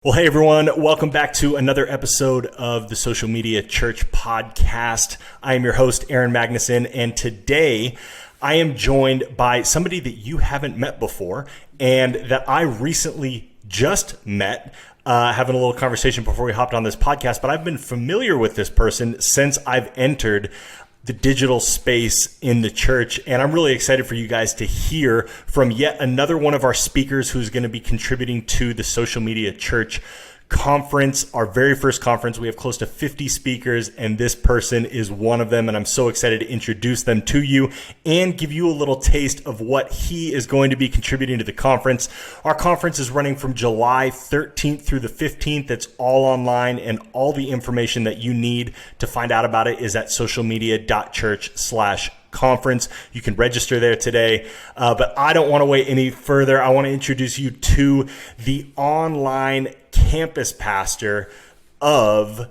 Well, hey everyone, welcome back to another episode of the Social Media Church podcast. I am your host, Aaron Magnuson, and today I am joined by somebody that you haven't met before and that I recently just met, having a little conversation before we hopped on this podcast, but I've been familiar with this person since I've entered the digital space in the church. And I'm really excited for you guys to hear from yet another one of our speakers who's going to be contributing to the Social Media Church conference, our very first conference. We have close to 50 speakers, and this person is one of them. And I'm so excited to introduce them to you and give you a little taste of what he is going to be contributing to the conference. Our conference is running from July 13th through the 15th. It's all online, and all the information that you need to find out about it is at socialmedia.church/conference. You can register there today, but I don't want to wait any further. I want to introduce you to the online campus pastor of,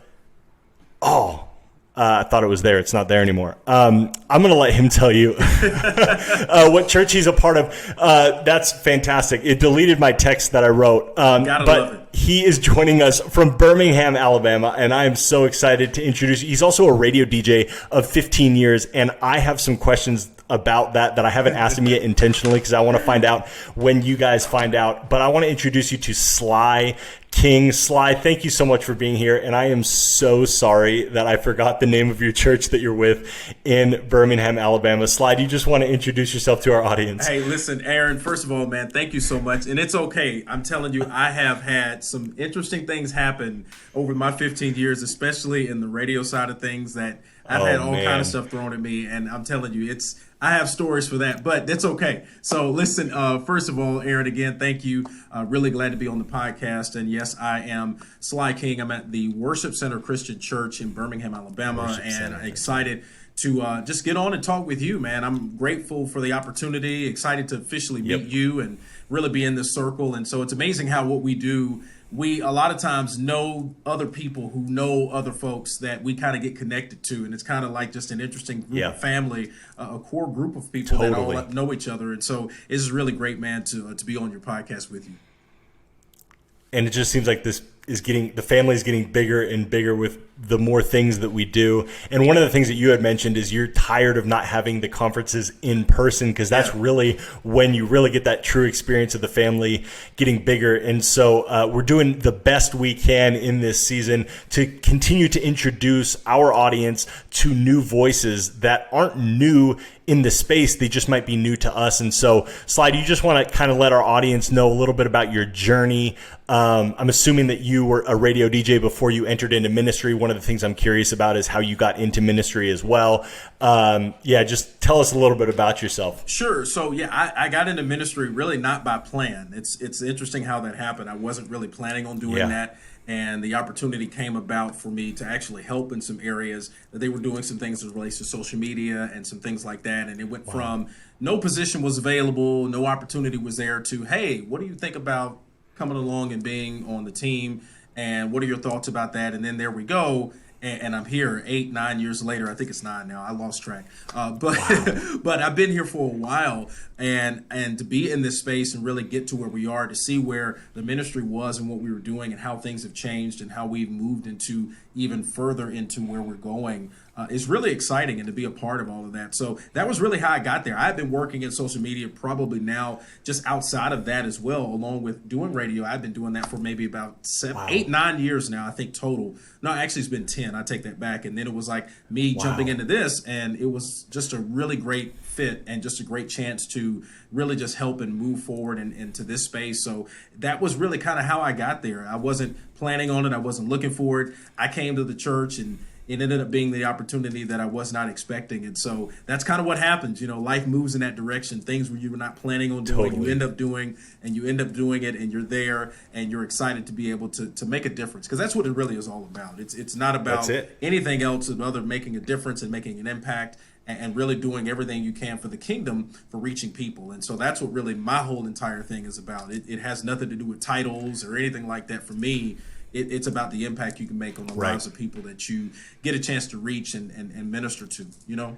I thought it was there. It's not there anymore. I'm going to let him tell you what church he's a part of. That's fantastic. It deleted my text that I wrote. Gotta love it. He is joining us from Birmingham, Alabama, and I am so excited to introduce you. He's also a radio DJ of 15 years, and I have some questions about that I haven't asked him yet intentionally because I want to find out when you guys find out. But I want to introduce you to Sly King. Sly, thank you so much for being here, and I am so sorry that I forgot the name of your church that you're with in Birmingham, Alabama. Sly, do you just want to introduce yourself to our audience? Hey, listen, Aaron, first of all, man, thank you so much. And it's okay. I'm telling you, I have had some interesting things happen over my 15 years, especially in the radio side of things, that I've had all kind of stuff thrown at me. And I'm telling you, I have stories for that, but that's okay. So listen, first of all, Aaron, again, thank you. Really glad to be on the podcast. And yes, I am Sly King. I'm at the Worship Center Christian Church in Birmingham, Alabama, and excited to just get on and talk with you, man. I'm grateful for the opportunity, excited to officially meet you and really be in this circle. And so it's amazing how what we do, we a lot of times know other people who know other folks that we kind of get connected to. And it's kind of like just an interesting group of family, a core group of people that all know each other. And so it's really great, man, to be on your podcast with you. And it just seems like the family is getting bigger and bigger with the more things that we do. And one of the things that you had mentioned is you're tired of not having the conferences in person, because that's really when you really get that true experience of the family getting bigger. And so we're doing the best we can in this season to continue to introduce our audience to new voices that aren't new in the space. They just might be new to us. And so, Sly, do you just want to kind of let our audience know a little bit about your journey? I'm assuming that you were a radio DJ before you entered into ministry. One of the things I'm curious about is how you got into ministry as well. Just tell us a little bit about yourself. Sure. So I got into ministry really not by plan. It's interesting how that happened. I wasn't really planning on doing that. And the opportunity came about for me to actually help in some areas that they were doing some things that relates to social media and some things like that. And it went from no position was available, no opportunity was there, to, hey, what do you think about coming along and being on the team? And what are your thoughts about that? And then there we go. And I'm here 8-9 years later. I think it's 9 now. I lost track. But I've been here for a while, and to be in this space and really get to where we are, to see where the ministry was and what we were doing and how things have changed and how we've moved into even further into where we're going is really exciting, and to be a part of all of that. So that was really how I got there. I've been working in social media probably now just outside of that as well, along with doing radio. I've been doing that for maybe about 8-9 years now, I think, total. No, actually, it's been 10. I take that back. And then it was like me jumping into this, and it was just a really great fit and just a great chance to really just help and move forward into this space. So that was really kind of how I got there. I wasn't planning on it. I wasn't looking for it. I came to the church, and it ended up being the opportunity that I was not expecting. And so that's kind of what happens. You know, life moves in that direction. Things where you were not planning on doing, you end up doing, and you end up doing it, and you're there, and you're excited to be able to make a difference. Because that's what it really is all about. It's not about anything else other than making a difference and making an impact, and really doing everything you can for the kingdom, for reaching people. And so that's what really my whole entire thing is about. It has nothing to do with titles or anything like that for me. It's about the impact you can make on the lives of people that you get a chance to reach and minister to, you know?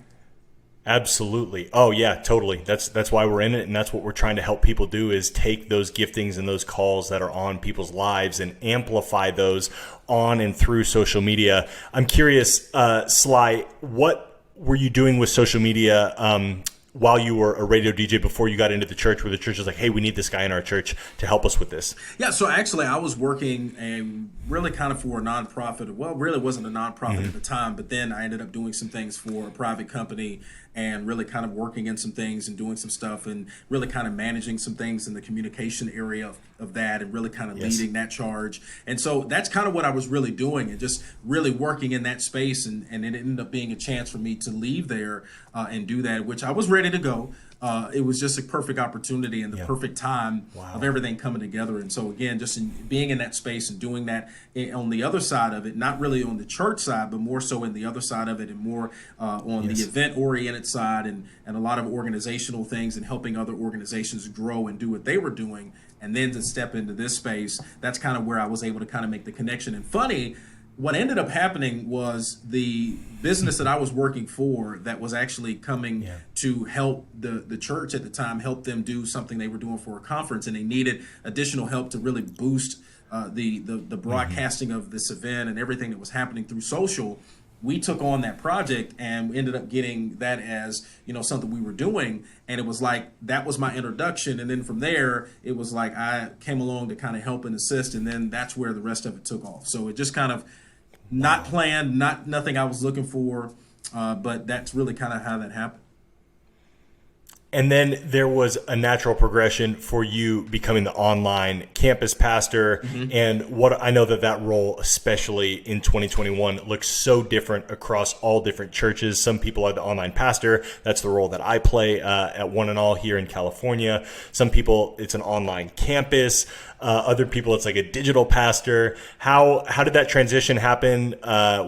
Absolutely. Oh yeah, totally. That's why we're in it, and that's what we're trying to help people do, is take those giftings and those calls that are on people's lives and amplify those on and through social media. I'm curious, Sly, what were you doing with social media while you were a radio DJ before you got into the church, where the church was like, hey, we need this guy in our church to help us with this? Yeah, so actually I was working really kind of for a nonprofit. Well, really wasn't a nonprofit at the time, but then I ended up doing some things for a private company and really kind of working in some things and doing some stuff and really kind of managing some things in the communication area of that and really kind of leading that charge. And so that's kind of what I was really doing and just really working in that space. And it ended up being a chance for me to leave there and do that, which I was ready to go. It was just a perfect opportunity and the perfect time of everything coming together. And so again, just being in that space and doing that on the other side of it, not really on the church side, but more so in the other side of it and more on the event oriented side and a lot of organizational things and helping other organizations grow and do what they were doing. And then to step into this space, that's kind of where I was able to kind of make the connection. And funny, what ended up happening was the business that I was working for that was actually coming to help the church at the time, help them do something they were doing for a conference, and they needed additional help to really boost the broadcasting of this event and everything that was happening through social. We took on that project and ended up getting that as, something we were doing. And it was like, that was my introduction. And then from there, it was like, I came along to kind of help and assist. And then that's where the rest of it took off. So it just kind of not planned, nothing I was looking for. But that's really kind of how that happened. And then there was a natural progression for you becoming the online campus pastor. And what I know that role, especially in 2021, looks so different across all different churches. Some people are the online pastor. That's the role that I play at One and All here in California. Some people, it's an online campus. Other people, it's like a digital pastor. How did that transition happen?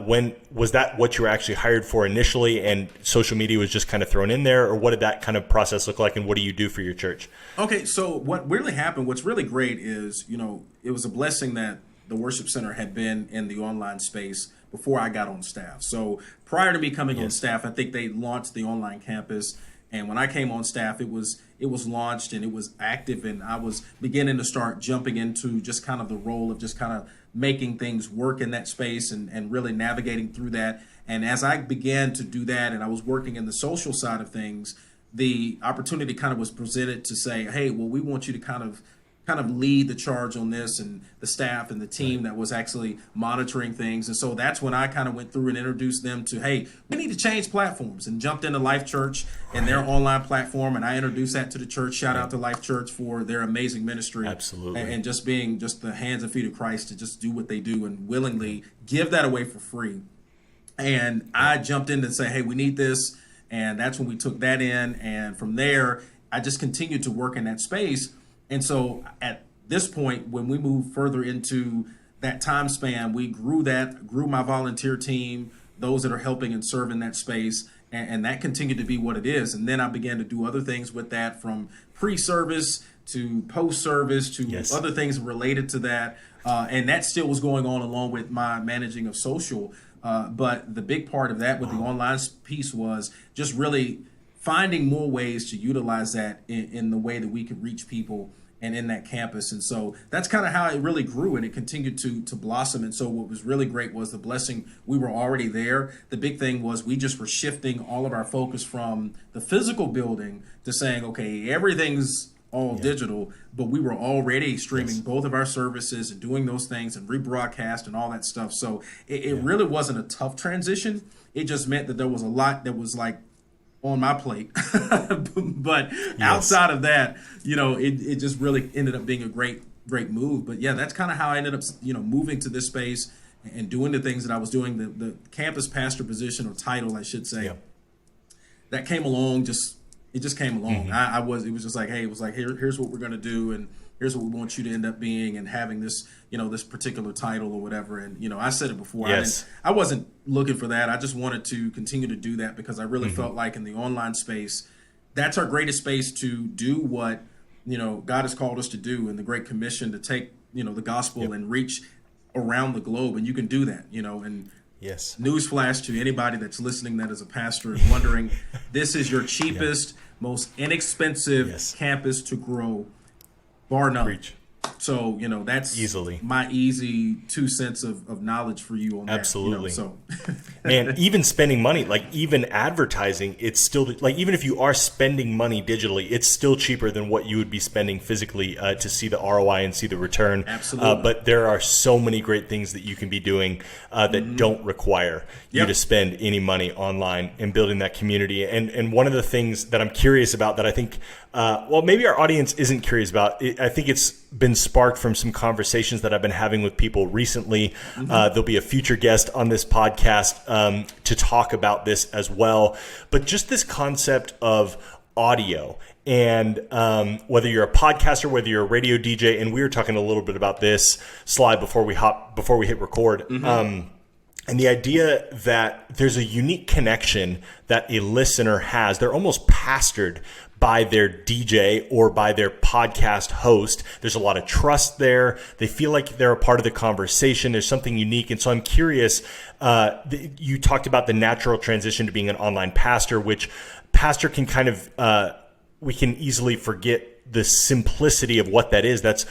When was that what you were actually hired for initially, and social media was just kind of thrown in there, or what did that kind of process look like, and what do you do for your church? Okay, so what really happened, what's really great is, it was a blessing that the worship center had been in the online space before I got on staff. So prior to me coming on staff, I think they launched the online campus. And when I came on staff, it was launched and it was active, and I was beginning to start jumping into just kind of the role of just kind of making things work in that space and really navigating through that. And as I began to do that and I was working in the social side of things, the opportunity kind of was presented to say, hey, well, we want you to kind of lead the charge on this, and the staff and the team that was actually monitoring things. And so that's when I kind of went through and introduced them to, hey, we need to change platforms, and jumped into Life Church and their online platform. And I introduced that to the church. Shout out to Life Church for their amazing ministry. Absolutely. And just being just the hands and feet of Christ to just do what they do and willingly give that away for free. And I jumped in and say, hey, we need this. And that's when we took that in. And from there, I just continued to work in that space. And so at this point, when we moved further into that time span, we grew my volunteer team, those that are helping and serving that space. And that continued to be what it is. And then I began to do other things with that, from pre-service to post-service to other things related to that. And that still was going on along with my managing of social. But the big part of that with the online piece was just really finding more ways to utilize that in the way that we could reach people and in that campus. And so that's kind of how it really grew, and it continued to blossom. And so what was really great was the blessing. We were already there. The big thing was we just were shifting all of our focus from the physical building to saying, okay, everything's all digital, but we were already streaming both of our services and doing those things and rebroadcast and all that stuff. So it really wasn't a tough transition. It just meant that there was a lot that was like on my plate. But outside of that, it just really ended up being a great move. But yeah, that's kind of how I ended up, moving to this space and doing the things that I was doing. The campus pastor position, or title, I should say, that came along. It just came along. It was just like, hey, it was like, here's what we're going to do, and here's what we want you to end up being, and having this, this particular title or whatever. And, I said it before, I wasn't looking for that. I just wanted to continue to do that because I really felt like in the online space, that's our greatest space to do what, God has called us to do, and the Great Commission to take, the gospel and reach around the globe. And you can do that, and Yes. Newsflash to anybody that's listening that is a pastor and wondering, this is your cheapest, most inexpensive campus to grow, bar none. Preach. So, that's easily my easy 2 cents of knowledge for you on that. Absolutely. So, and even spending money, like even advertising, it's still like, even if you are spending money digitally, it's still cheaper than what you would be spending physically to see the ROI and see the return. Absolutely. But there are so many great things that you can be doing that don't require you to spend any money online and building that community. And one of the things that I'm curious about that I think, maybe our audience isn't curious about, I think it's been sparked from some conversations that I've been having with people recently. There'll be a future guest on this podcast to talk about this as well. But just this concept of audio, and whether you're a podcaster, whether you're a radio DJ, and we were talking a little bit about this, Sly, before we hit record. And the idea that there's a unique connection that a listener has. They're almost pastored by their DJ or by their podcast host. There's a lot of trust there. They feel like they're a part of the conversation. There's something unique. And so I'm curious, you talked about the natural transition to being an online pastor, which pastor can kind of, we can easily forget the simplicity of what that is. That's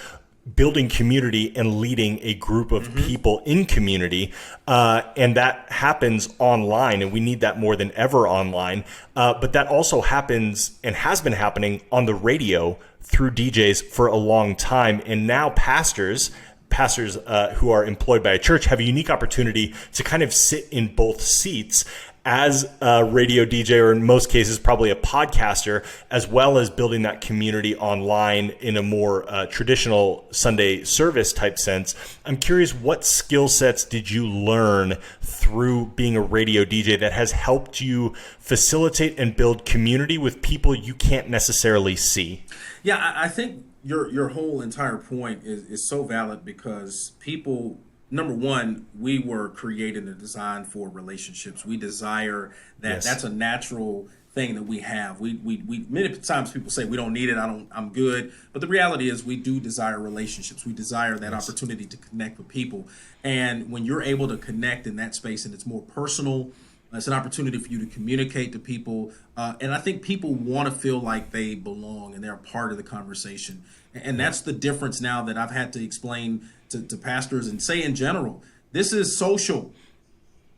building community and leading a group of people in community. And that happens online, and we need that more than ever online. But that also happens and has been happening on the radio through DJs for a long time. And now pastors who are employed by a church have a unique opportunity to kind of sit in both seats as a radio DJ, or in most cases, probably a podcaster, as well as building that community online in a more traditional Sunday service type sense. I'm curious, what skill sets did you learn through being a radio DJ that has helped you facilitate and build community with people you can't necessarily see? Yeah, I think your whole entire point is so valid, because people, number one, we were created and designed for relationships. We desire that. Yes. That's a natural thing that we have. We many times people say we don't need it. I'm good. But the reality is we do desire relationships. We desire that opportunity to connect with people. And when you're able to connect in that space and it's more personal, it's an opportunity for you to communicate to people. And I think people want to feel like they belong and they're a part of the conversation. And that's the difference now that I've had to explain to pastors and say in general. This is social.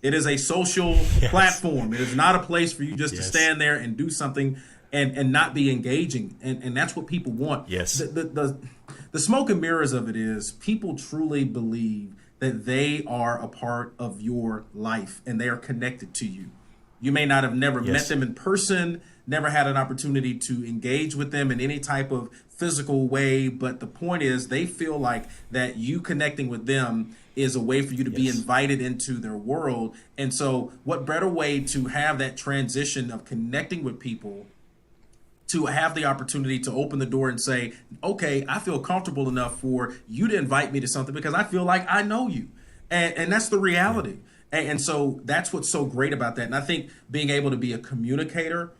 It is a social platform. It is not a place for you just to stand there and do something and not be engaging. And that's what people want. Yes. The smoke and mirrors of it is people truly believe that they are a part of your life and they are connected to you. You may not have never met them in person, never had an opportunity to engage with them in any type of physical way, but the point is they feel like that you connecting with them is a way for you to be invited into their world. And so what better way to have that transition of connecting with people, to have the opportunity to open the door and say, okay, I feel comfortable enough for you to invite me to something because I feel like I know you. And that's the reality. And so that's what's so great about that. And I think being able to be a communicator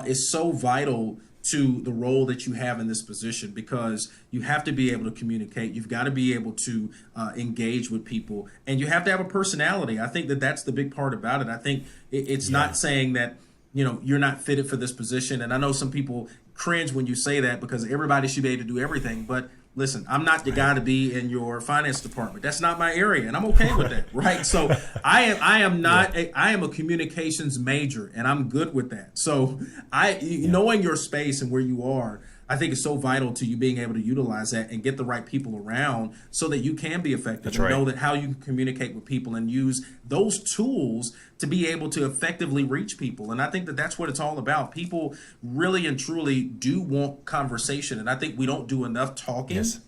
is so vital to the role that you have in this position, because you have to be able to communicate. You've got to be able to engage with people, and you have to have a personality. I think that that's the big part about it. I think it's not saying that, you're not fitted for this position. And I know some people cringe when you say that because everybody should be able to do everything. But listen, I'm not the guy to be in your finance department. That's not my area, and I'm okay with that, right? So I am not. I am a communications major, and I'm good with that. So knowing your space and where you are, I think is so vital to you being able to utilize that and get the right people around so that you can be effective. That's and right. Know that how you can communicate with people and use those tools to be able to effectively reach people. And I think that that's what it's all about. People really and truly do want conversation, and I think we don't do enough talking. Yes.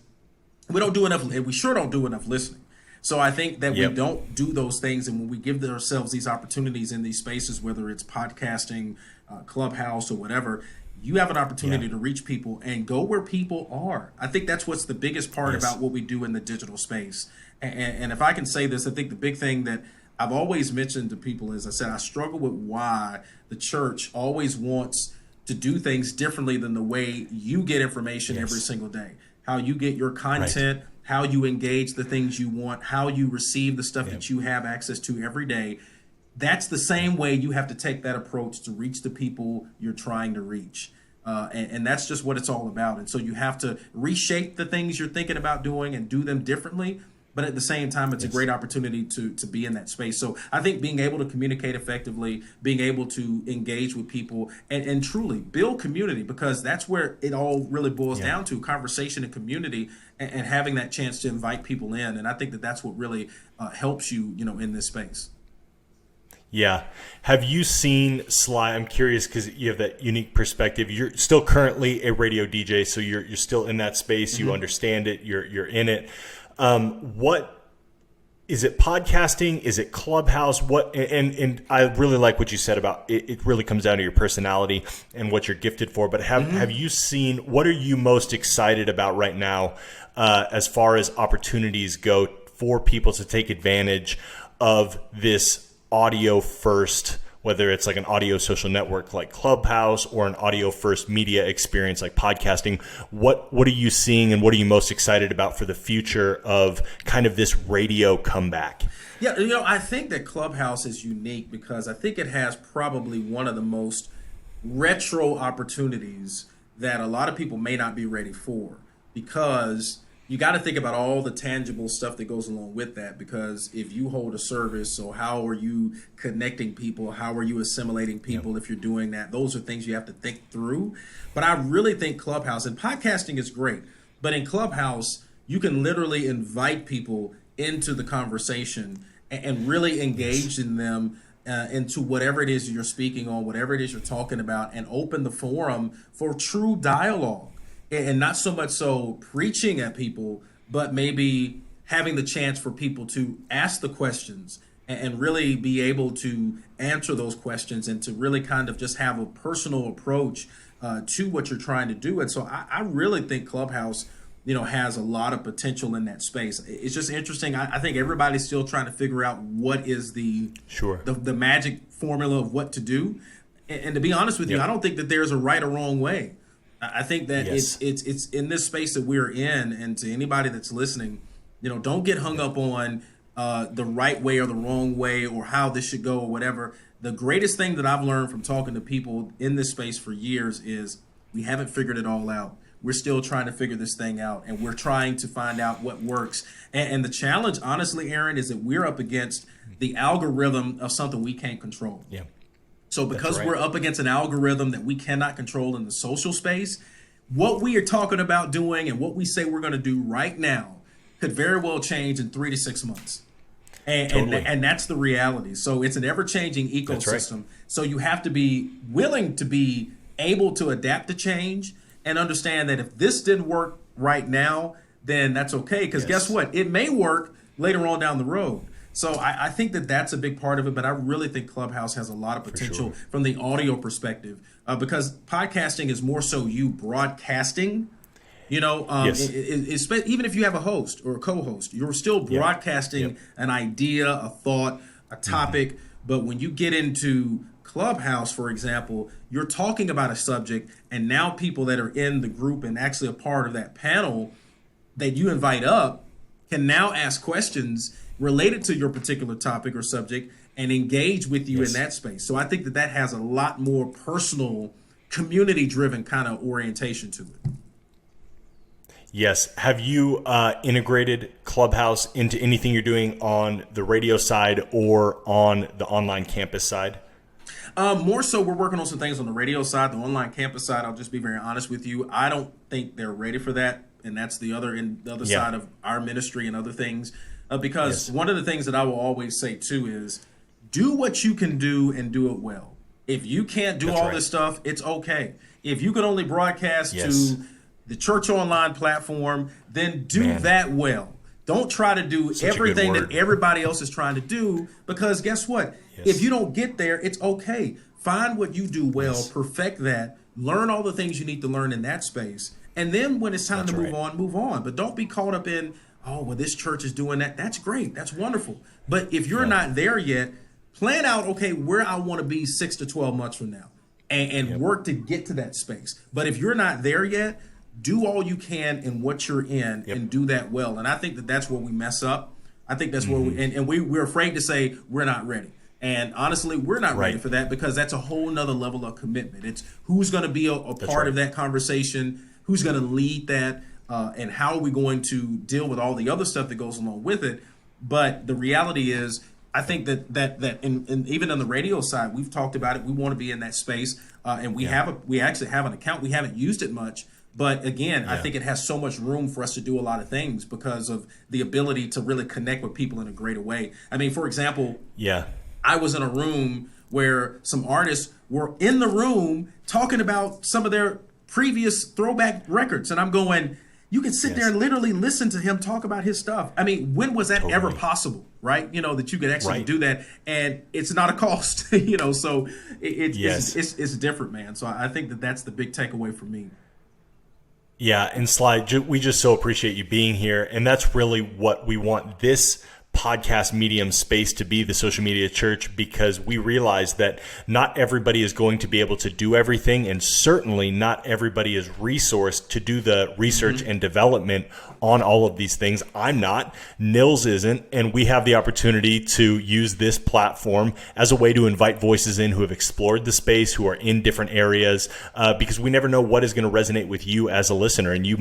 We don't do enough. We sure don't do enough listening. So I think that we don't do those things, and when we give ourselves these opportunities in these spaces, whether it's podcasting, Clubhouse, or whatever, you have an opportunity to reach people and go where people are. I think that's what's the biggest part about what we do in the digital space. And if I can say this, I think the big thing that I've always mentioned to people is, I said, I struggle with why the church always wants to do things differently than the way you get information every single day. How you get your content, how you engage the things you want, how you receive the stuff that you have access to every day. That's the same way you have to take that approach to reach the people you're trying to reach. And that's just what it's all about. And so you have to reshape the things you're thinking about doing and do them differently. But at the same time, it's a great opportunity to be in that space. So I think being able to communicate effectively, being able to engage with people and truly build community, because that's where it all really boils down to, conversation and community, and having that chance to invite people in. And I think that that's what really helps you, in this space. Yeah. Have you seen Sly? I'm curious because you have that unique perspective. You're still currently a radio DJ, so you're still in that space. You understand it. You're in it. What is it? Podcasting? Is it Clubhouse? What? And I really like what you said about it. It really comes down to your personality and what you're gifted for. But have you seen? What are you most excited about right now, as far as opportunities go for people to take advantage of this audio first, whether it's like an audio social network like Clubhouse or an audio first media experience like podcasting? What are you seeing and what are you most excited about for the future of kind of this radio comeback? Yeah, I think that Clubhouse is unique because I think it has probably one of the most retro opportunities that a lot of people may not be ready for, because you got to think about all the tangible stuff that goes along with that. Because if you hold a service, so how are you connecting people? How are you assimilating people if you're doing that? Those are things you have to think through. But I really think Clubhouse, and podcasting is great, but in Clubhouse, you can literally invite people into the conversation and really engage in them into whatever it is you're speaking on, whatever it is you're talking about, and open the forum for true dialogue. And not so much so preaching at people, but maybe having the chance for people to ask the questions and really be able to answer those questions and to really kind of just have a personal approach to what you're trying to do. And so I really think Clubhouse, has a lot of potential in that space. It's just interesting. I think everybody's still trying to figure out what is the magic formula of what to do. And to be honest with you, I don't think that there's a right or wrong way. I think that it's in this space that we're in, and to anybody that's listening, don't get hung up on the right way or the wrong way or how this should go or whatever. The greatest thing that I've learned from talking to people in this space for years is we haven't figured it all out. We're still trying to figure this thing out, and we're trying to find out what works. And the challenge, honestly, Aaron, is that we're up against the algorithm of something we can't control. Yeah. So because we're up against an algorithm that we cannot control in the social space, what we are talking about doing and what we say we're going to do right now could very well change in 3 to 6 months. And that's the reality. So it's an ever-changing ecosystem. Right. So you have to be willing to be able to adapt to change and understand that if this didn't work right now, then that's okay. Because guess what? It may work later on down the road. So I think that that's a big part of it, but I really think Clubhouse has a lot of potential from the audio perspective, because podcasting is more so you broadcasting, even if you have a host or a co-host, you're still broadcasting an idea, a thought, a topic. But when you get into Clubhouse, for example, you're talking about a subject, and now people that are in the group and actually a part of that panel that you invite up can now ask questions related to your particular topic or subject and engage with you in that space. So I think that has a lot more personal, community-driven kind of orientation to it. Yes. Have you integrated Clubhouse into anything you're doing on the radio side or on the online campus side? More so, we're working on some things on the radio side. The online campus side, I'll just be very honest with you, I don't think they're ready for that. And that's the other side of our ministry and other things. Because one of the things that I will always say, too, is do what you can do and do it well. If you can't do all this stuff, it's okay. If you can only broadcast to the church online platform, then do that well. Don't try to do everything that everybody else is trying to do, because guess what? If you don't get there, it's okay. Find what you do well, perfect that, learn all the things you need to learn in that space. And then when it's time to move on. But don't be caught up in, this church is doing that. That's great. That's wonderful. But if you're not there yet, plan out, where I want to be 6 to 12 months from now and work to get to that space. But if you're not there yet, do all you can in what you're in and do that well. And I think that that's where we mess up. I think that's where we're afraid to say we're not ready. And honestly, we're not ready for that, because that's a whole nother level of commitment. It's who's going to be a part of that conversation, who's going to lead that, and how are we going to deal with all the other stuff that goes along with it. But the reality is, I think that even on the radio side, we've talked about it. We want to be in that space, and we actually have an account. We haven't used it much. But again, I think it has so much room for us to do a lot of things because of the ability to really connect with people in a greater way. I mean, for example, I was in a room where some artists were in the room talking about some of their previous throwback records. And I'm going, you can sit there and literally listen to him talk about his stuff. I mean, when was that ever possible, right? You know, that you could actually do that, and it's not a cost, you know, so it's different, man. So I think that that's the big takeaway for me. Yeah, and Sly, we just so appreciate you being here, and that's really what we want this podcast medium space to be, the Social Media Church, because we realize that not everybody is going to be able to do everything, and certainly not everybody is resourced to do the research and development on all of these things. I'm not, Nils isn't, and we have the opportunity to use this platform as a way to invite voices in who have explored the space, who are in different areas, because we never know what is going to resonate with you as a listener. And you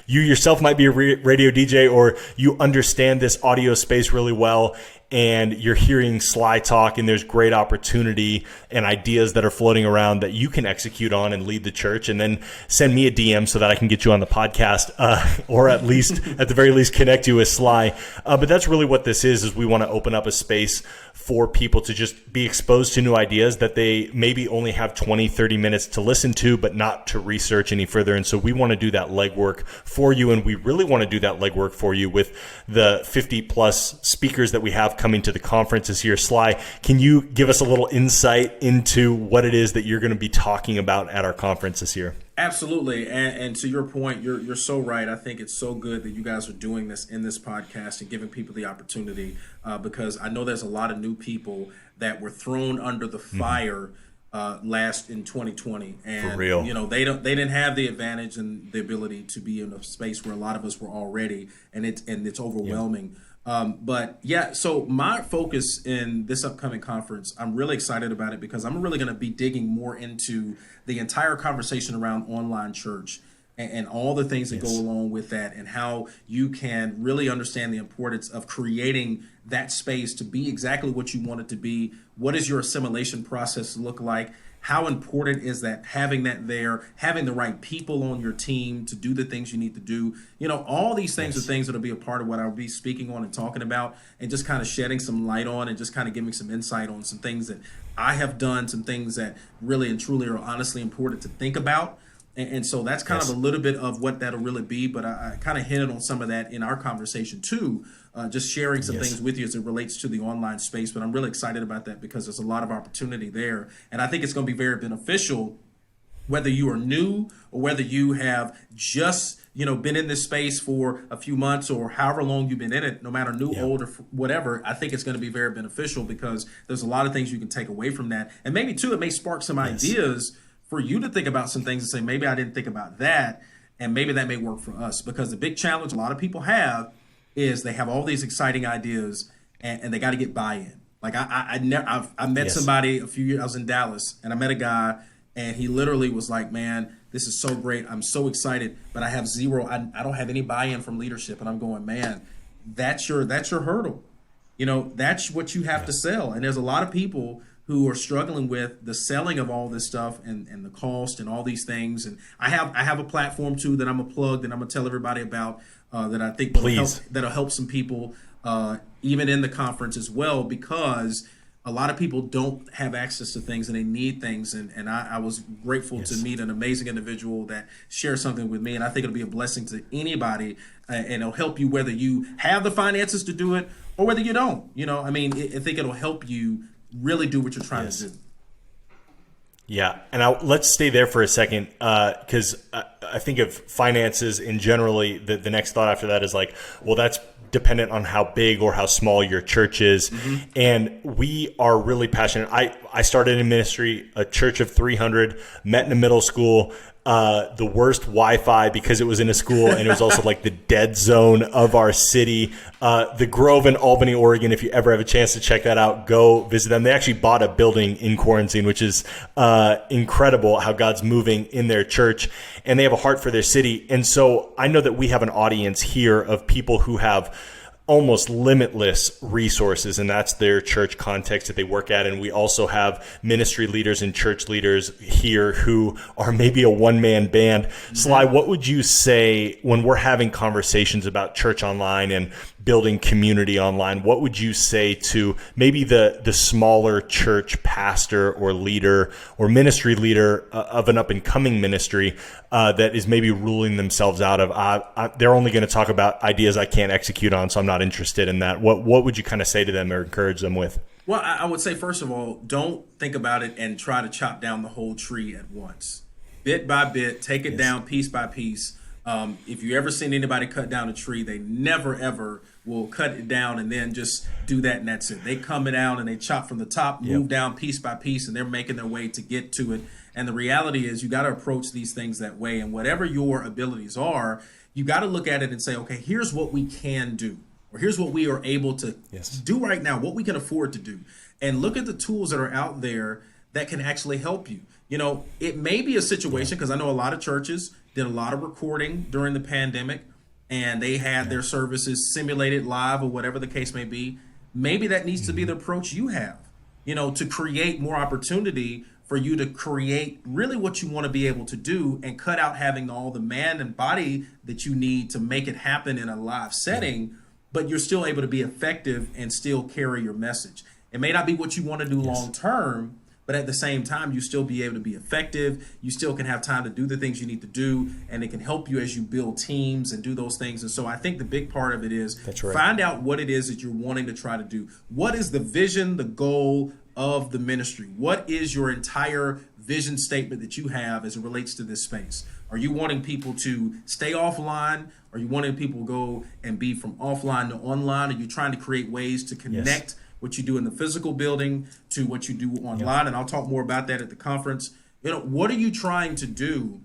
yourself might be a radio DJ, or you understand this audio space really well, and you're hearing Sly talk, and there's great opportunity and ideas that are floating around that you can execute on and lead the church, and then send me a DM so that I can get you on the podcast, or at the very least connect you with Sly. But that's really what this is we want to open up a space for people to just be exposed to new ideas that they maybe only have 20, 30 minutes to listen to, but not to research any further. And so we want to do that legwork for you, and we really want to do that legwork for you with the 50 plus speakers that we have coming to the conference this year. Sly, can you give us a little insight into what it is that you're going to be talking about at our conference this year? Absolutely. And to your point, you're so right. I think it's so good that you guys are doing this in this podcast and giving people the opportunity, because I know there's a lot of new people that were thrown under the fire last in 2020. And, for real, you know, they didn't have the advantage and the ability to be in a space where a lot of us were already, and it's overwhelming. But yeah, so my focus in this upcoming conference, I'm really excited about it, because I'm really going to be digging more into the entire conversation around online church and all the things that go along with that, and how you can really understand the importance of creating that space to be exactly what you want it to be. What does your assimilation process look like? How important is that, having that there, having the right people on your team to do the things you need to do? You know, all these things are things that'll be a part of what I'll be speaking on and talking about, and just kind of shedding some light on, and just kind of giving some insight on some things that I have done, some things that really and truly are honestly important to think about. And so that's kind of a little bit of what that'll really be. But I kind of hinted on some of that in our conversation too, just sharing some things with you as it relates to the online space. But I'm really excited about that, because there's a lot of opportunity there. And I think it's going to be very beneficial, whether you are new or whether you have just, been in this space for a few months or however long you've been in it, no matter new, old, or whatever. I think it's going to be very beneficial, because there's a lot of things you can take away from that. And maybe too, it may spark some ideas for you to think about some things and say, maybe I didn't think about that, and maybe that may work for us. Because the big challenge a lot of people have is they have all these exciting ideas, and they got to get buy-in. Like I met somebody a few years, I was in Dallas, and I met a guy, and he literally was like, man, this is so great. I'm so excited, but I have zero, I don't have any buy-in from leadership. And I'm going, man, that's your hurdle. That's what you have to sell. And there's a lot of people who are struggling with the selling of all this stuff and the cost and all these things. And I have a platform too that I'm gonna plug, that I'm gonna tell everybody about, that I think that'll help some people even in the conference as well, because a lot of people don't have access to things and they need things. And I was grateful to meet an amazing individual that shared something with me. And I think it'll be a blessing to anybody, and it'll help you whether you have the finances to do it or whether you don't. I think it'll help you really do what you're trying to do. Yeah, and let's stay there for a second, because I think of finances in generally, the next thought after that is like, well, that's dependent on how big or how small your church is. And we are really passionate. I I started in ministry, a church of 300, met in a middle school, the worst Wi-Fi because it was in a school, and it was also like the dead zone of our city. The Grove in Albany, Oregon, if you ever have a chance to check that out, go visit them. They actually bought a building in quarantine, which is incredible how God's moving in their church, and they have a heart for their city. And so I know that we have an audience here of people who have almost limitless resources, and that's their church context that they work at. And we also have ministry leaders and church leaders here who are maybe a one-man band. Sly, what would you say when we're having conversations about church online and building community online? What would you say to maybe the smaller church pastor or leader or ministry leader of an up-and-coming ministry that is maybe ruling themselves out of, they're only going to talk about ideas I can't execute on, so I'm not interested in that. What would you kind of say to them or encourage them with? Well, I would say, first of all, don't think about it and try to chop down the whole tree at once. Bit by bit, take it down piece by piece. If you ever seen anybody cut down a tree, they never, ever will cut it down and then just do that and that's it. They come down and they chop from the top, move down piece by piece, and they're making their way to get to it. And the reality is you got to approach these things that way. And whatever your abilities are, you got to look at it and say, okay, here's what we can do, or here's what we are able to do right now, what we can afford to do. And look at the tools that are out there that can actually help you. You know, it may be a situation, because I know a lot of churches did a lot of recording during the pandemic, and they had their services simulated live or whatever the case may be. Maybe that needs to be the approach you have, you know, to create more opportunity for you to create really what you want to be able to do and cut out having all the man and body that you need to make it happen in a live setting, but you're still able to be effective and still carry your message. It may not be what you want to do long term, but at the same time, you still be able to be effective. You still can have time to do the things you need to do, and it can help you as you build teams and do those things. And so I think the big part of it is find out what it is that you're wanting to try to do. What is the vision, the goal of the ministry? What is your entire vision statement that you have as it relates to this space? Are you wanting people to stay offline? Are you wanting people to go and be from offline to online? Are you trying to create ways to connect what you do in the physical building to what you do online? And I'll talk more about that at the conference. You know, what are you trying to do?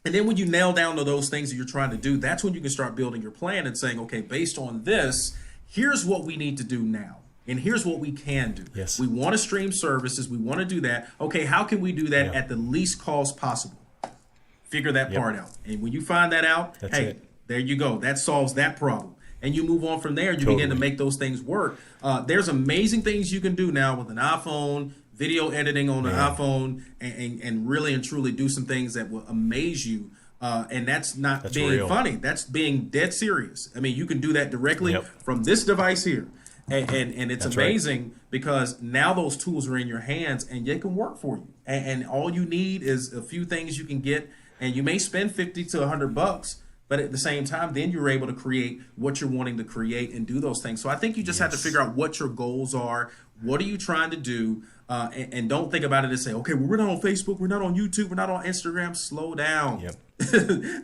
And then when you nail down to those things that you're trying to do, that's when you can start building your plan and saying, okay, based on this, here's what we need to do now. And here's what we can do. We want to stream services. We want to do that. Okay, how can we do that at the least cost possible? Figure that part out. And when you find that out, there you go. That solves that problem. And you move on from there. You begin to make those things work. There's amazing things you can do now with an iPhone, video editing on an iPhone, and really and truly do some things that will amaze you. And that's not being funny. That's being dead serious. I mean, you can do that directly from this device here. And it's amazing because now those tools are in your hands and they can work for you. And all you need is a few things you can get, and you may spend $50 to $100, but at the same time, then you're able to create what you're wanting to create and do those things. So I think you just have to figure out what your goals are. What are you trying to do? And don't think about it and say, okay, well, we're not on Facebook, we're not on YouTube, we're not on Instagram. Slow down.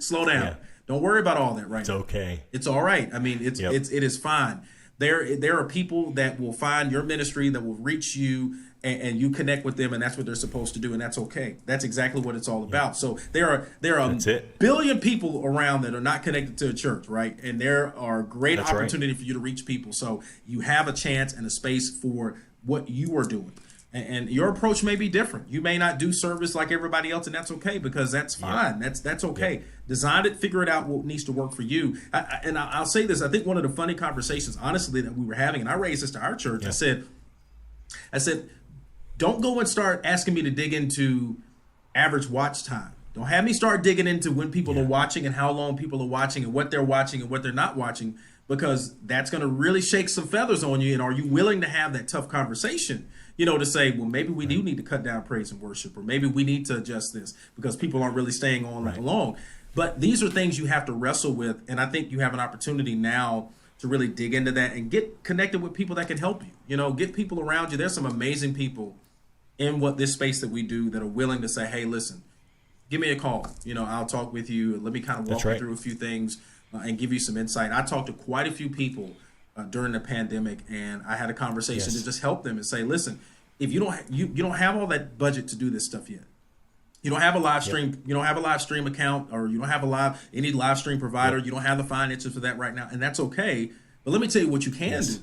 Slow down. Don't worry about all that right now. It's okay. It's all right. I mean, it is fine. There are people that will find your ministry, that will reach you, and you connect with them, and that's what they're supposed to do, and that's okay. That's exactly what it's all about. So there are a billion people around that are not connected to a church, right? And there are great opportunity for you to reach people. So you have a chance and a space for what you are doing. And your approach may be different. You may not do service like everybody else, and that's okay, because that's fine. That's okay. Design it, figure it out what needs to work for you. I'll say this. I think one of the funny conversations, honestly, that we were having, and I raised this to our church, I said, don't go and start asking me to dig into average watch time. Don't have me start digging into when people are watching and how long people are watching and what they're watching and what they're not watching, because that's going to really shake some feathers on you. And are you willing to have that tough conversation? You know, to say, well, maybe we do need to cut down praise and worship, or maybe we need to adjust this because people aren't really staying on that long. But these are things you have to wrestle with. And I think you have an opportunity now to really dig into that and get connected with people that can help you. You know, get people around you. There's some amazing people in this space that we do that are willing to say, hey, listen, give me a call. You know, I'll talk with you. Let me kind of walk you through a few things and give you some insight. I talked to quite a few people during the pandemic, and I had a conversation to just help them and say, listen, if you don't you don't have all that budget to do this stuff yet. You don't have a live stream. You don't have a live stream account, or you don't have any live stream provider. You don't have the finances for that right now, and that's okay. But let me tell you what you can do.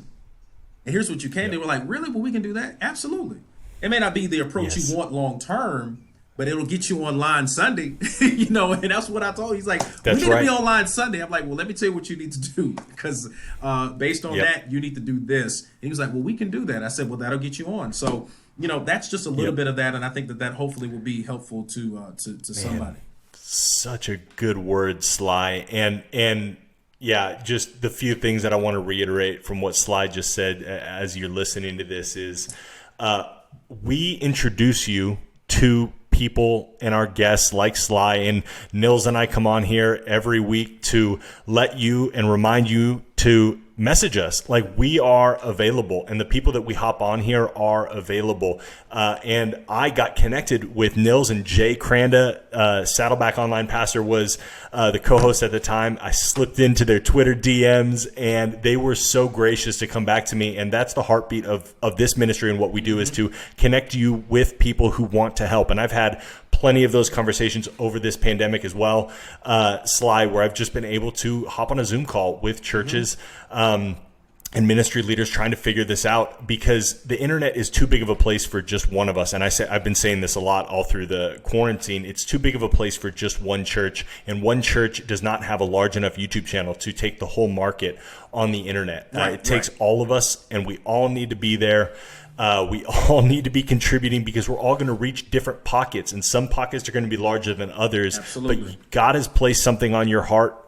And here's what you can do. We're like, really? Well, we can do that? Absolutely. It may not be the approach you want long term, but it'll get you online Sunday. And that's what I told you. He's like, we need to be online Sunday. I'm like, well, let me tell you what you need to do, because based on that, you need to do this. And he was like, well, we can do that. I said, well, that'll get you on. So, that's just a little bit of that, and I think that hopefully will be helpful to somebody. Such a good word, Sly, and yeah, just the few things that I want to reiterate from what Sly just said as you're listening to this is, we introduce you to people and our guests like Sly, and Nils and I come on here every week to let you and remind you to message us. Like, we are available, and the people that we hop on here are available. And I got connected with Nils and Jay Cranda. Saddleback Online Pastor was the co-host at the time. I slipped into their Twitter DMs, and they were so gracious to come back to me. And that's the heartbeat of this ministry, and what we do is to connect you with people who want to help. And I've had plenty of those conversations over this pandemic as well, Sly, where I've just been able to hop on a Zoom call with churches and ministry leaders trying to figure this out, because the internet is too big of a place for just one of us. And I've been saying this a lot all through the quarantine. It's too big of a place for just one church, and one church does not have a large enough YouTube channel to take the whole market on the internet. It takes all of us, and we all need to be there. We all need to be contributing, because we're all going to reach different pockets, and some pockets are going to be larger than others. Absolutely. But God has placed something on your heart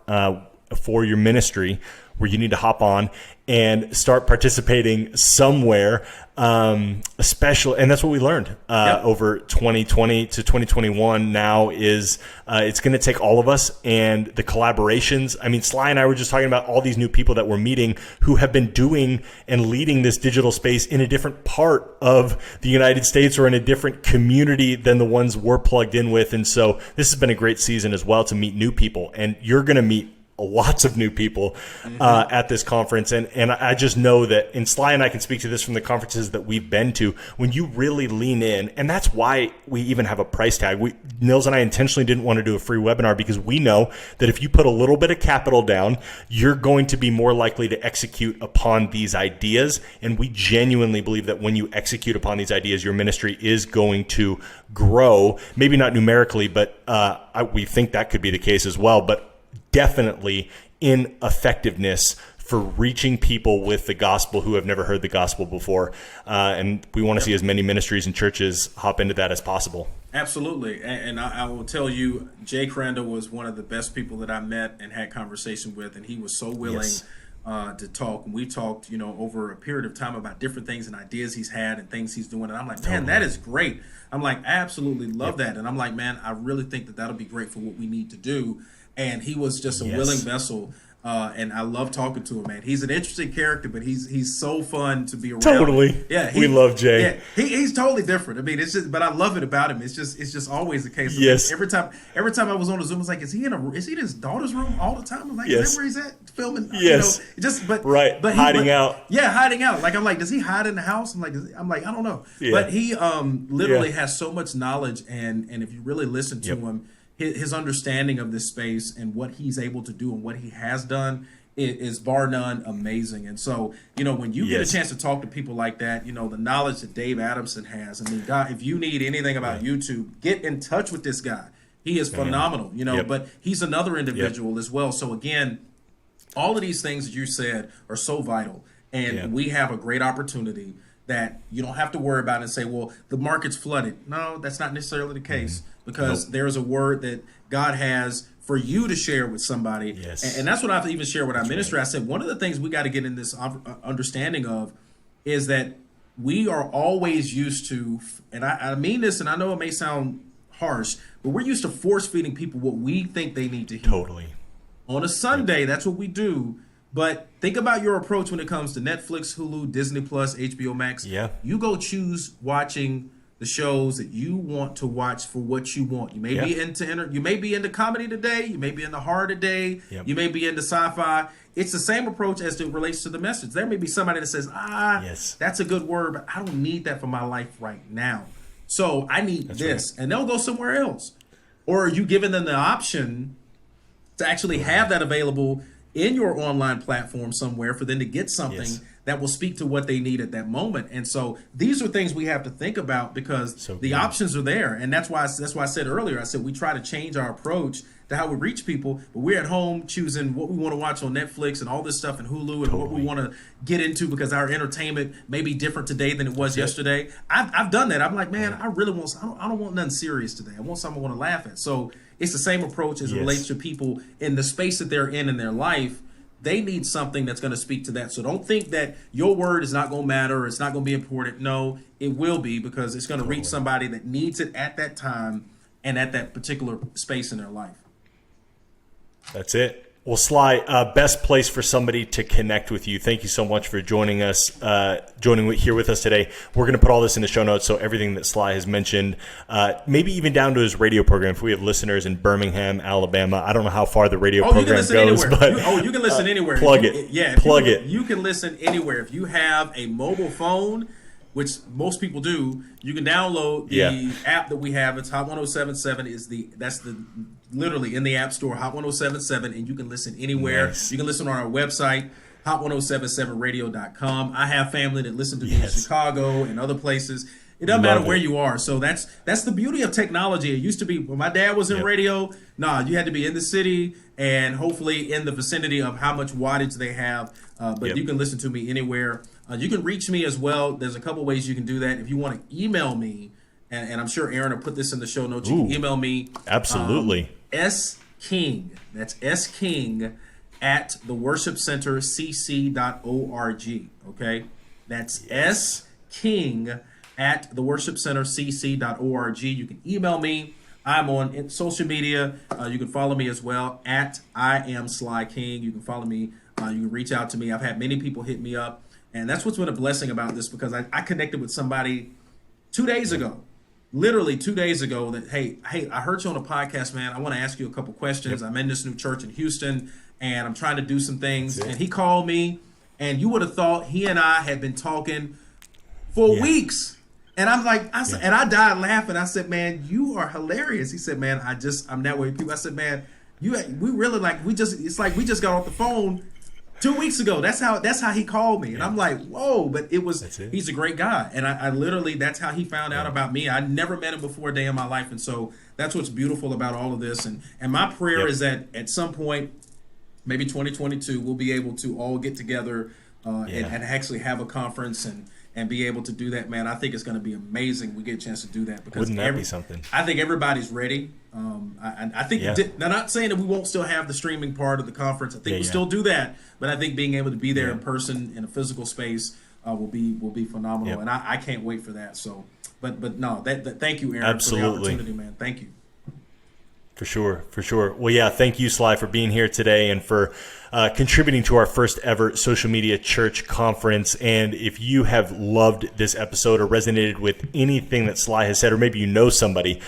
for your ministry where you need to hop on and start participating somewhere, especially. And that's what we learned over 2020 to 2021 now is it's going to take all of us and the collaborations. I mean, Sly and I were just talking about all these new people that we're meeting who have been doing and leading this digital space in a different part of the United States or in a different community than the ones we're plugged in with. And so this has been a great season as well to meet new people, and you're going to meet lots of new people at this conference. And I just know that, and Sly and I can speak to this from the conferences that we've been to, when you really lean in, and that's why we even have a price tag. Nils and I intentionally didn't want to do a free webinar, because we know that if you put a little bit of capital down, you're going to be more likely to execute upon these ideas. And we genuinely believe that when you execute upon these ideas, your ministry is going to grow, maybe not numerically, but we think that could be the case as well. But definitely in effectiveness for reaching people with the gospel who have never heard the gospel before. And we want to see as many ministries and churches hop into that as possible. Absolutely. And I will tell you, Jay Cranda was one of the best people that I met and had conversation with, and he was so willing to talk. And we talked, over a period of time about different things and ideas he's had and things he's doing. And I'm like, man, that is great. I'm like, I absolutely love that. And I'm like, man, I really think that that'll be great for what we need to do. And he was just a willing vessel, and I love talking to him, man. He's an interesting character, but he's so fun to be around. Totally, we love Jay. Yeah, he's totally different. I mean, it's just, but I love it about him. It's just always the case. Yes. Every time I was on a Zoom, I was like, is he in his daughter's room all the time? I'm like, is that where he's at filming? Yes. But hiding out. Yeah, hiding out. Like, I'm like, does he hide in the house? I'm like, I don't know. Yeah. But he literally has so much knowledge, and if you really listen to him, his understanding of this space and what he's able to do and what he has done is bar none amazing. And so, when you get a chance to talk to people like that, the knowledge that Dave Adamson has, I mean, God, if you need anything about YouTube, get in touch with this guy. He is phenomenal, but he's another individual as well. So again, all of these things that you said are so vital. And we have a great opportunity that you don't have to worry about and say, well, the market's flooded. No, that's not necessarily the case, because there's a word that God has for you to share with somebody. And that's what I've even shared with our ministry. I said, one of the things we got to get in this understanding of is that we are always used to, and I mean this, and I know it may sound harsh, but we're used to force feeding people what we think they need to hear. Totally. On a Sunday, that's what we do. But think about your approach when it comes to Netflix, Hulu, Disney Plus, HBO Max. Yeah. You go choose watching the shows that you want to watch for what you want. You may be into comedy today, you may be into horror today, you may be into sci-fi. It's the same approach as it relates to the message. There may be somebody that says, that's a good word, but I don't need that for my life right now. So I need this. Right. And they'll go somewhere else. Or are you giving them the option to actually have that available in your online platform somewhere for them to get something that will speak to what they need at that moment? And so these are things we have to think about, because the options are there. And that's why I said earlier, I said we try to change our approach to how we reach people, but we're at home choosing what we want to watch on Netflix and all this stuff and Hulu and what we want to get into, because our entertainment may be different today than it was yesterday. I've done that. I'm like, man, I don't want nothing serious today. I want something I want to laugh at. So it's the same approach as it relates to people in the space that they're in their life. They need something that's going to speak to that. So don't think that your word is not going to matter or it's not going to be important. No, it will be, because it's going to reach somebody that needs it at that time and at that particular space in their life. That's it. Well, Sly, best place for somebody to connect with you. Thank you so much for joining us, here with us today. We're going to put all this in the show notes, so everything that Sly has mentioned, maybe even down to his radio program. If we have listeners in Birmingham, Alabama, I don't know how far the radio program goes, but you can listen anywhere. Plug it. You can listen anywhere. If you have a mobile phone, which most people do, you can download the app that we have. It's Hot 1077 that's literally in the App Store, Hot 1077, and you can listen anywhere. Nice. You can listen on our website, hot1077radio.com. I have family that listen to me in Chicago and other places. It doesn't matter where you are. So that's the beauty of technology. It used to be when my dad was in radio, you had to be in the city and hopefully in the vicinity of how much wattage they have. But you can listen to me anywhere. You can reach me as well. There's a couple ways you can do that. If you want to email me, and I'm sure Aaron will put this in the show notes, you can email me. Absolutely. S-King, that's S-King at theworshipcentercc.org, okay? That's S-King at theworshipcentercc.org. You can email me. I'm on social media. You can follow me as well, at I am Sly King. You can follow me. You can reach out to me. I've had many people hit me up, and that's what's been a blessing about this, because I connected with somebody 2 days ago. Literally 2 days ago, that hey, I heard you on a podcast, man. I want to ask you a couple questions. I'm in this new church in Houston, and I'm trying to do some things. And he called me, and you would have thought he and I had been talking for weeks. And I'm like, and I died laughing. I said, man, you are hilarious. He said, man, I'm that way with people. I said, man, we really it's like we just got off the phone 2 weeks ago. That's how he called me. And I'm like, whoa, but he's a great guy. And I literally, that's how he found out about me. I never met him before a day in my life. And so that's what's beautiful about all of this. And my prayer is that at some point, maybe 2022, we'll be able to all get together and actually have a conference and be able to do that, man. I think it's going to be amazing. We get a chance to do that, because wouldn't that be something? I think everybody's ready. I think now, not saying that we won't still have the streaming part of the conference. I think we'll still do that, but I think being able to be there in person in a physical space will be phenomenal, and I can't wait for that. So, but no, thank you, Aaron, for the opportunity, man. Thank you. For sure. Well, thank you, Sly, for being here today and for contributing to our first ever social media church conference. And if you have loved this episode or resonated with anything that Sly has said, or maybe you know somebody,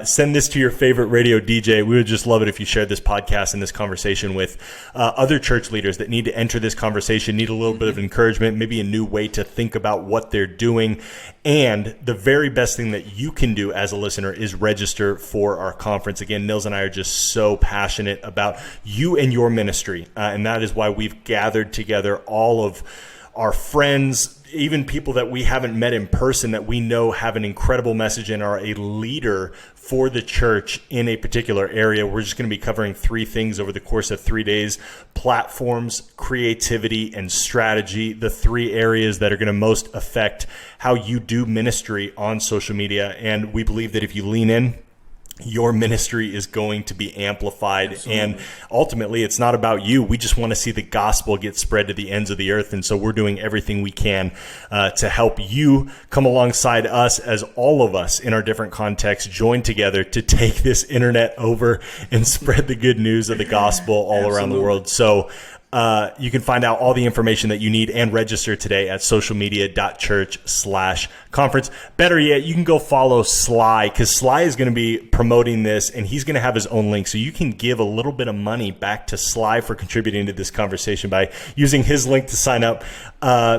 send this to your favorite radio DJ. We would just love it if you shared this podcast and this conversation with other church leaders that need to enter this conversation, need a little bit of encouragement, maybe a new way to think about what they're doing. And the very best thing that you can do as a listener is register for our conference. Again, Nils and I are just so passionate about you and your ministry. And that is why we've gathered together all of our friends, even people that we haven't met in person that we know have an incredible message and are a leader for the church in a particular area. We're just going to be covering 3 things over the course of 3 days: platforms, creativity, and strategy, the 3 areas that are going to most affect how you do ministry on social media. And we believe that if you lean in, your ministry is going to be amplified. Absolutely. And ultimately, it's not about you. We just want to see the gospel get spread to the ends of the earth. And so we're doing everything we can to help you come alongside us, as all of us in our different contexts join together to take this internet over and spread the good news of the gospel all around the world. So You can find out all the information that you need and register today at socialmedia.church/conference. Better yet, you can go follow Sly, because Sly is going to be promoting this, and he's going to have his own link. So you can give a little bit of money back to Sly for contributing to this conversation by using his link to sign up.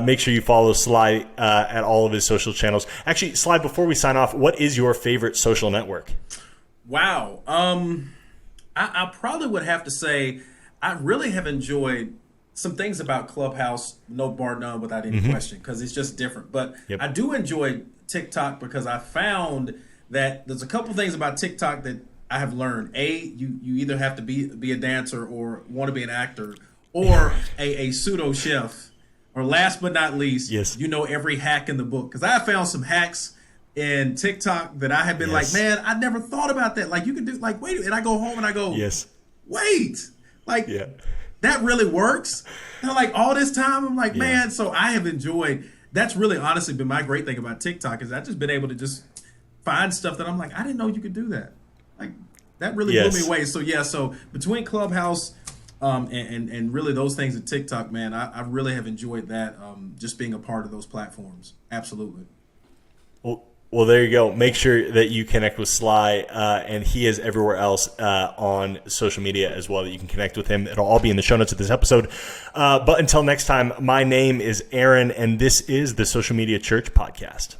Make sure you follow Sly at all of his social channels. Actually, Sly, before we sign off, what is your favorite social network? Wow. I probably would have to say I really have enjoyed some things about Clubhouse, no bar none, without any question, because it's just different. But I do enjoy TikTok because I found that there's a couple things about TikTok that I have learned. You either have to be a dancer or want to be an actor or a pseudo chef. Or last but not least, you know every hack in the book. Because I found some hacks in TikTok that I have been like, man, I never thought about that. Like you can do, like, wait, and I go home and I go, wait, like that really works. And like all this time, I'm like, man, so I have enjoyed, that's really honestly been my great thing about TikTok is I've just been able to just find stuff that I'm like, I didn't know you could do that. Like that really blew me away. So so between Clubhouse and really those things at TikTok, man, I really have enjoyed that, just being a part of those platforms. Absolutely. Well, there you go. Make sure that you connect with Sly, and he is everywhere else on social media as well that you can connect with him. It'll all be in the show notes of this episode. But until next time, my name is Aaron, and this is the Social Media Church Podcast.